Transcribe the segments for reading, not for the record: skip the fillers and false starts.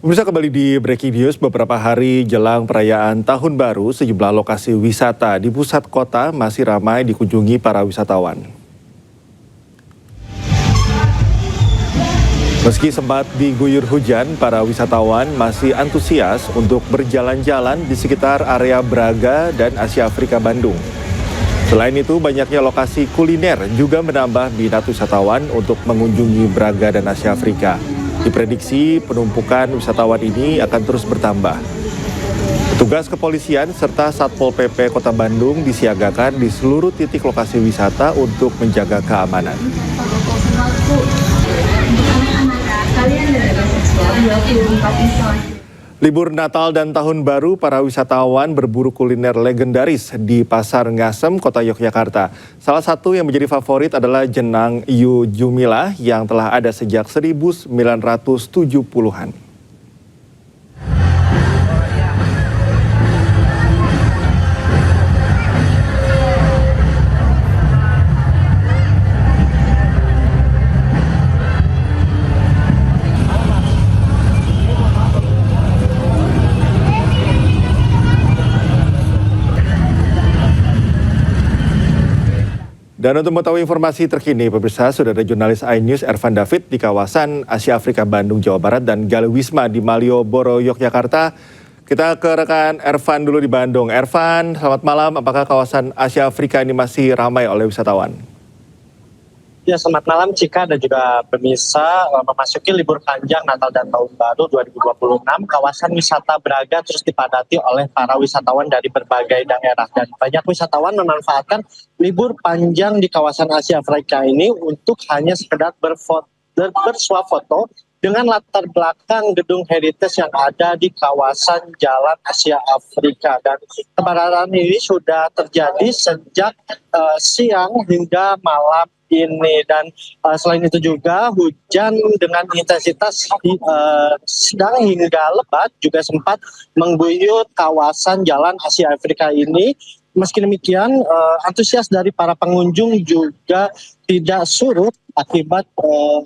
Pemirsa, kembali di Breaking News. Beberapa hari jelang perayaan Tahun Baru, sejumlah lokasi wisata di pusat kota masih ramai dikunjungi para wisatawan. Meski sempat diguyur hujan, para wisatawan masih antusias untuk berjalan-jalan di sekitar area Braga dan Asia Afrika Bandung. Selain itu, banyaknya lokasi kuliner juga menambah minat wisatawan untuk mengunjungi Braga dan Asia Afrika. Diprediksi penumpukan wisatawan ini akan terus bertambah. Petugas kepolisian serta Satpol PP Kota Bandung disiagakan di seluruh titik lokasi wisata untuk menjaga keamanan. Libur Natal dan Tahun Baru, para wisatawan berburu kuliner legendaris di Pasar Ngasem, Kota Yogyakarta. Salah satu yang menjadi favorit adalah jenang Yu Jumilah yang telah ada sejak 1970-an. Dan untuk mengetahui informasi terkini, pemirsa, sudah ada jurnalis iNews Ervan David di kawasan Asia Afrika Bandung, Jawa Barat, dan Gali Wisma di Malioboro, Yogyakarta. Kita ke rekan Ervan dulu di Bandung. Ervan, selamat malam. Apakah kawasan Asia Afrika ini masih ramai oleh wisatawan? Ya, selamat malam Cika dan juga pemirsa. Memasuki libur panjang Natal dan Tahun Baru 2026, kawasan wisata Braga terus dipadati oleh para wisatawan dari berbagai daerah. Dan banyak wisatawan memanfaatkan libur panjang di kawasan Asia Afrika ini untuk hanya sekedar bersuah foto dengan latar belakang gedung heritage yang ada di kawasan Jalan Asia Afrika. Dan kepadatan ini sudah terjadi sejak siang hingga malam ini. Dan selain itu juga hujan dengan intensitas sedang hingga lebat juga sempat mengguyur kawasan Jalan Asia Afrika ini. Meski demikian, antusias dari para pengunjung juga tidak surut akibat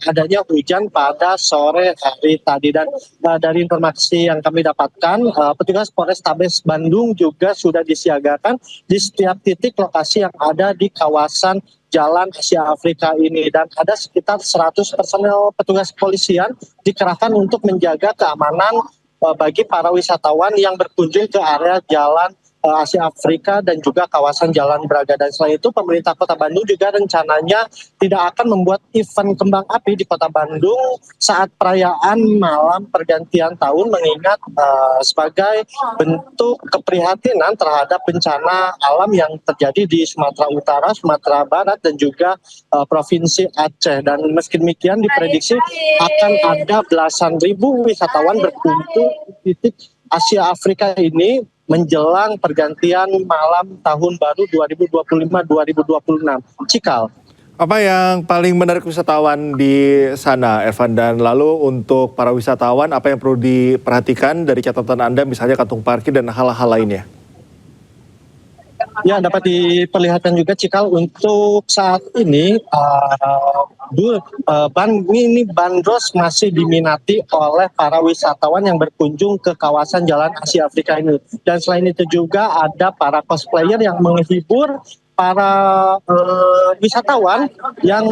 adanya hujan pada sore hari tadi. Dan dari informasi yang kami dapatkan, petugas Polrestabes Bandung juga sudah disiagakan di setiap titik lokasi yang ada di kawasan Jalan Asia Afrika ini. Dan ada sekitar 100 personel petugas kepolisian dikerahkan untuk menjaga keamanan bagi para wisatawan yang berkunjung ke area Jalan Asia Afrika dan juga kawasan Jalan Braga. Dan selain itu, pemerintah Kota Bandung juga rencananya tidak akan membuat event kembang api di Kota Bandung saat perayaan malam pergantian tahun, mengingat sebagai bentuk keprihatinan terhadap bencana alam yang terjadi di Sumatera Utara, Sumatera Barat, dan juga Provinsi Aceh. Dan meski demikian, diprediksi akan ada belasan ribu wisatawan berkumpul di titik Asia Afrika ini menjelang pergantian malam Tahun Baru 2025-2026. Cikal. Apa yang paling menarik wisatawan di sana, Ervan? Dan lalu untuk para wisatawan, apa yang perlu diperhatikan dari catatan Anda, misalnya kantung parkir dan hal-hal lainnya? Ya, dapat diperlihatkan juga Cikal, untuk saat ini bandros masih diminati oleh para wisatawan yang berkunjung ke kawasan Jalan Asia Afrika ini. Dan selain itu juga ada para cosplayer yang menghibur para wisatawan yang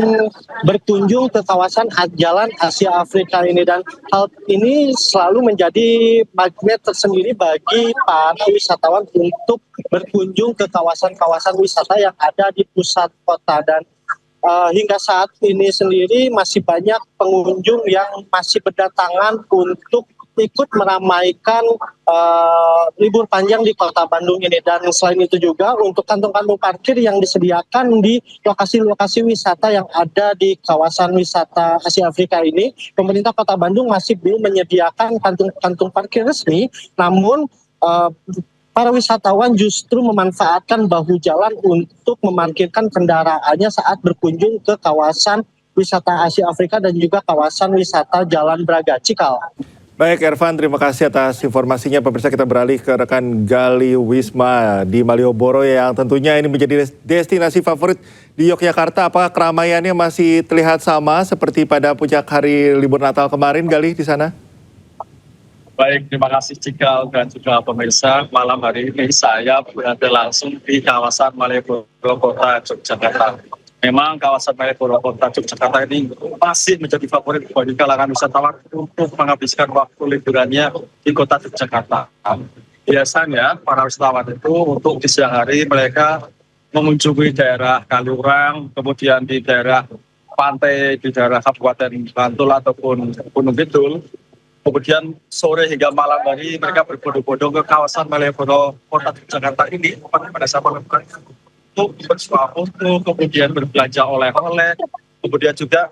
berkunjung ke kawasan Jalan Asia Afrika ini. Dan hal ini selalu menjadi magnet tersendiri bagi para wisatawan untuk berkunjung ke kawasan-kawasan wisata yang ada di pusat kota. Dan hingga saat ini sendiri masih banyak pengunjung yang masih berdatangan untuk ikut meramaikan libur panjang di Kota Bandung ini. Dan selain itu juga untuk kantung-kantung parkir yang disediakan di lokasi-lokasi wisata yang ada di kawasan wisata Asia Afrika ini, pemerintah Kota Bandung masih belum menyediakan kantung-kantung parkir resmi. Namun para wisatawan justru memanfaatkan bahu jalan untuk memarkirkan kendaraannya saat berkunjung ke kawasan wisata Asia Afrika dan juga kawasan wisata Jalan Braga. Cikal. Baik, Ervan, terima kasih atas informasinya. Pemirsa, kita beralih ke rekan Gali Wisma di Malioboro yang tentunya ini menjadi destinasi favorit di Yogyakarta. Apakah keramaiannya masih terlihat sama seperti pada puncak hari libur Natal kemarin, Gali, di sana? Baik, terima kasih Cikal dan juga pemirsa. Malam hari ini saya berada langsung di kawasan Malioboro, Kota Yogyakarta. Memang kawasan Malioboro, Kota Yogyakarta ini masih menjadi favorit bagi kalangan wisatawan untuk menghabiskan waktu liburannya di Kota Yogyakarta. Biasanya para wisatawan itu untuk di siang hari mereka mengunjungi daerah Kaliurang, kemudian di daerah pantai di daerah Kabupaten Bantul ataupun Gunung Kidul. Kemudian sore hingga malam hari mereka berbondong-bondong ke kawasan Malioboro, Kota Jakarta ini pada saat malam hari untuk bersuah foto, kemudian berbelanja oleh-oleh, kemudian juga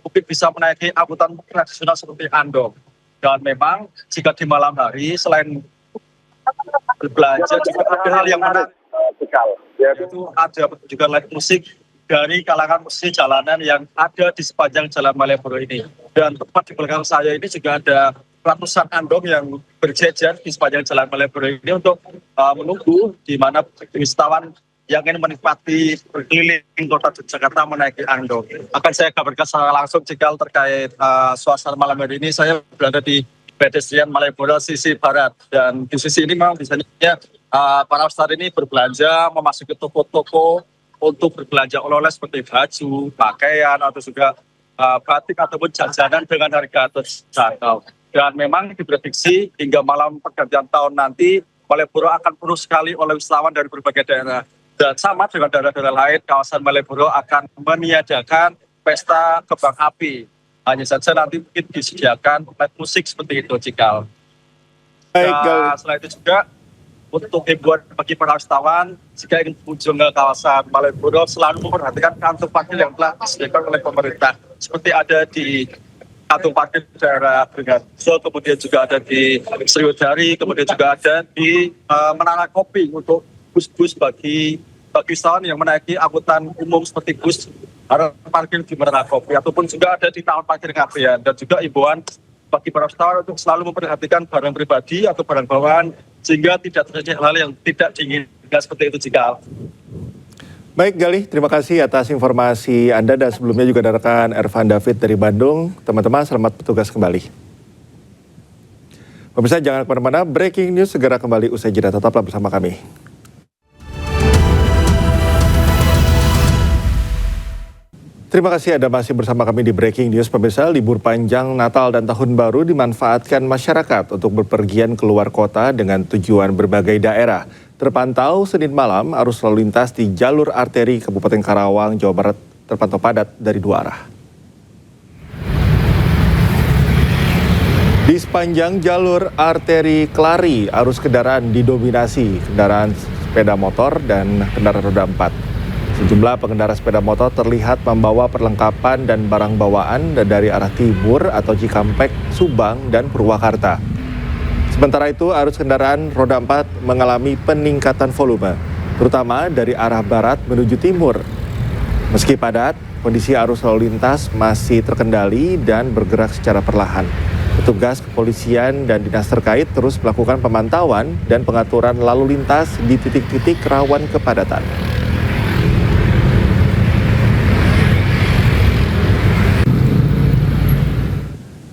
mungkin bisa menaiki angkutan tradisional seperti andong. Dan memang jika di malam hari selain berbelanja juga ada hal yang menarik, yaitu ada pertunjukan live musik dari kalangan musisi jalanan yang ada di sepanjang Jalan Malioboro ini. Dan tepat di belakang saya ini juga ada ratusan andong yang berjejer di sepanjang Jalan Malioboro ini untuk menunggu di mana wisatawan yang ingin menikmati berkeliling Kota Jakarta menaiki andong. Akan saya kabarkan secara langsung jika terkait suasana malam hari ini. Saya berada di pedestrian Malioboro sisi barat, dan di sisi ini memang biasanya para wisatawan ini berbelanja, memasuki toko-toko untuk berbelanja oleh-oleh seperti baju, pakaian, atau juga batik ataupun jajanan dengan harga terjangkau. Dan memang diprediksi hingga malam pergantian tahun nanti Malioboro akan penuh sekali oleh wisatawan dari berbagai daerah. Dan sama dengan daerah-daerah lain, kawasan Malioboro akan meniadakan pesta kembang api. Hanya saja nanti mungkin disediakan live musik seperti itu, Cikal. Dan selain itu juga untuk hiburan bagi para wisatawan, jika ingin berkunjung ke kawasan Malioboro selalu memperhatikan kantung parkir yang telah disediakan oleh pemerintah. Seperti ada di kantung parkir daerah Beringharjo, kemudian juga ada di Sriwedari, kemudian juga ada di Menara Kopi untuk bus-bus bagi wisatawan yang menaiki angkutan umum seperti bus harus parkir di Menara Kopi, ataupun juga ada di tahun parkir Ngabean. Dan juga imbauan bagi para wisatawan untuk selalu memperhatikan barang pribadi atau barang bawaan sehingga tidak terjadi hal-hal yang tidak diinginkan seperti itu, Cikal. Baik Galih, terima kasih atas informasi Anda, dan sebelumnya juga ada rekan Ervan David dari Bandung. Teman-teman, selamat bertugas kembali. Pemirsa, jangan kemana-mana, breaking news segera kembali usai jeda, tetaplah bersama kami. Terima kasih Anda masih bersama kami di Breaking News. Pemirsa, libur panjang Natal dan Tahun Baru dimanfaatkan masyarakat untuk berpergian keluar kota dengan tujuan berbagai daerah. Terpantau Senin malam arus lalu lintas di jalur arteri Kabupaten Karawang, Jawa Barat terpantau padat dari dua arah. Di sepanjang jalur arteri Kelari, arus kendaraan didominasi kendaraan sepeda motor dan kendaraan roda 4. Sejumlah pengendara sepeda motor terlihat membawa perlengkapan dan barang bawaan dari arah timur atau Cikampek, Subang, dan Purwakarta. Sementara itu, arus kendaraan roda 4 mengalami peningkatan volume, terutama dari arah barat menuju timur. Meski padat, kondisi arus lalu lintas masih terkendali dan bergerak secara perlahan. Petugas kepolisian dan dinas terkait terus melakukan pemantauan dan pengaturan lalu lintas di titik-titik rawan kepadatan.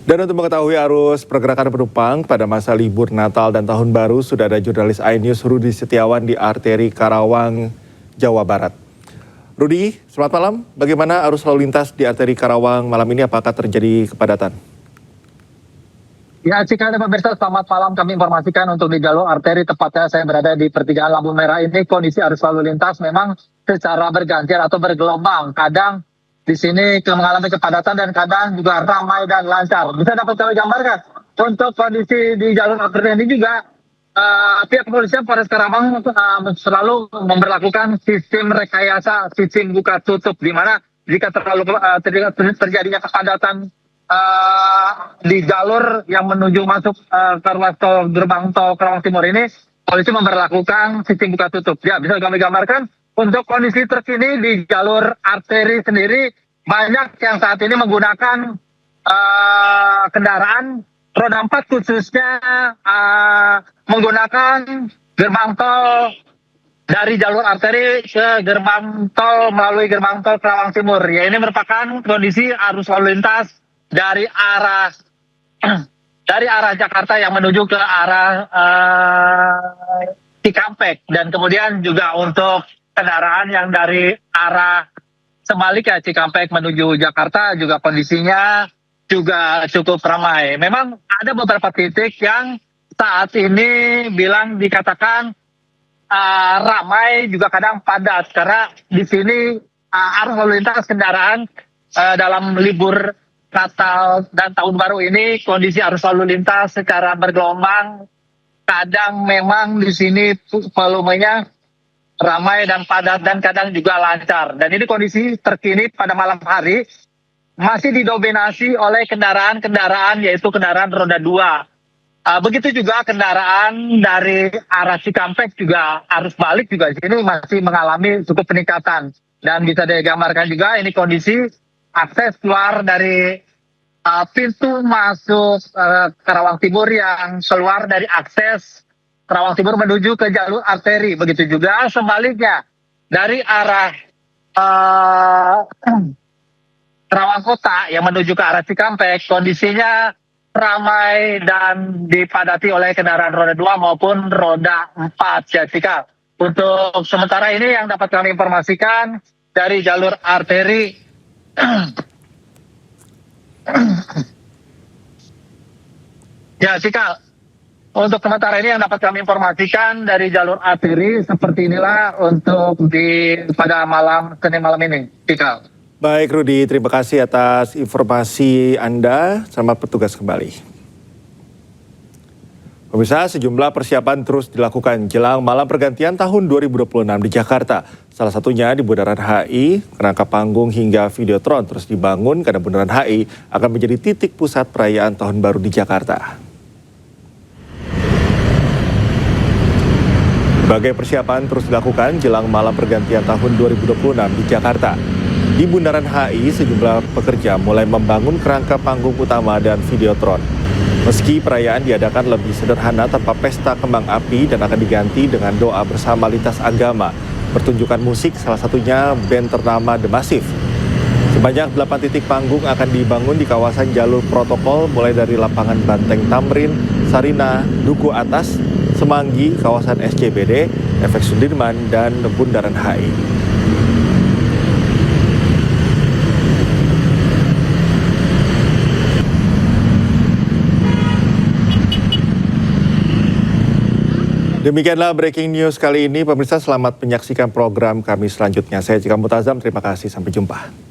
Dan untuk mengetahui arus pergerakan penumpang pada masa libur Natal dan Tahun Baru, sudah ada jurnalis iNews Rudi Setiawan di arteri Karawang, Jawa Barat. Rudi, selamat malam. Bagaimana arus lalu lintas di arteri Karawang malam ini? Apakah terjadi kepadatan? Ya, jika ada pemirsa, selamat malam. Kami informasikan untuk di jalur arteri, tepatnya saya berada di pertigaan lampu merah ini, kondisi arus lalu lintas memang secara bergantian atau bergelombang. Kadang di sini mengalami kepadatan dan kadang juga ramai dan lancar. Bisa dapat kami gambarkan untuk kondisi di jalur arteri ini juga pihak kepolisian Polres Karawang selalu memberlakukan sistem rekayasa sistem buka tutup, di mana jika terjadinya kepadatan di jalur yang menuju masuk ke ruas tol gerbang tol Karawang Timur ini, polisi memberlakukan sistem buka tutup. Ya, bisa kami gambarkan untuk kondisi terkini di jalur arteri sendiri, banyak yang saat ini menggunakan kendaraan roda 4 khususnya menggunakan gerbang tol dari jalur arteri ke gerbang tol melalui gerbang tol Karawang Timur. Ya, ini merupakan kondisi arus lalu lintas dari arah dari arah Jakarta yang menuju ke arah Cikampek, dan kemudian juga untuk kendaraan yang dari arah sebaliknya Cikampek menuju Jakarta juga kondisinya juga cukup ramai. Memang ada beberapa titik yang saat ini dikatakan ramai, juga kadang padat, karena di sini arus lalu lintas kendaraan dalam libur Natal dan Tahun Baru ini kondisi arus lalu lintas secara bergelombang. Kadang memang di sini volumenya ramai dan padat, dan kadang juga lancar. Dan ini kondisi terkini pada malam hari masih didominasi oleh kendaraan-kendaraan, yaitu kendaraan roda 2. Begitu juga kendaraan dari arah Cikampek juga arus balik juga di sini masih mengalami cukup peningkatan. Dan bisa digambarkan juga ini kondisi akses keluar dari pintu masuk Karawang Timur yang keluar dari akses Karawang Timur menuju ke jalur arteri. Begitu juga sebaliknya dari arah Karawang Kota yang menuju ke arah Cikampek, kondisinya ramai dan dipadati oleh kendaraan roda 2 maupun roda 4 ya, Cika. Untuk sementara ini yang dapat kami informasikan dari jalur arteri ya, Cika. Untuk sementara ini yang dapat kami informasikan dari jalur arteri seperti inilah untuk pada Senin malam ini, Cika. Baik Rudi, terima kasih atas informasi Anda. Selamat bertugas kembali. Pemirsa, sejumlah persiapan terus dilakukan jelang malam pergantian tahun 2026 di Jakarta. Salah satunya di Bundaran HI, kerangka panggung hingga videotron terus dibangun karena Bundaran HI akan menjadi titik pusat perayaan Tahun Baru di Jakarta. Berbagai persiapan terus dilakukan jelang malam pergantian tahun 2026 di Jakarta. Di Bundaran HI, sejumlah pekerja mulai membangun kerangka panggung utama dan videotron. Meski perayaan diadakan lebih sederhana tanpa pesta kembang api dan akan diganti dengan doa bersama lintas agama, pertunjukan musik salah satunya band ternama The Massive. Sebanyak 8 titik panggung akan dibangun di kawasan jalur protokol mulai dari lapangan Banteng Tamrin, Sarina, Duku Atas, Semanggi, kawasan SCBD, Efek Sudirman, dan Bundaran HI. Demikianlah breaking news kali ini. Pemirsa, selamat menyaksikan program kami selanjutnya. Saya Cika Mutazam, terima kasih. Sampai jumpa.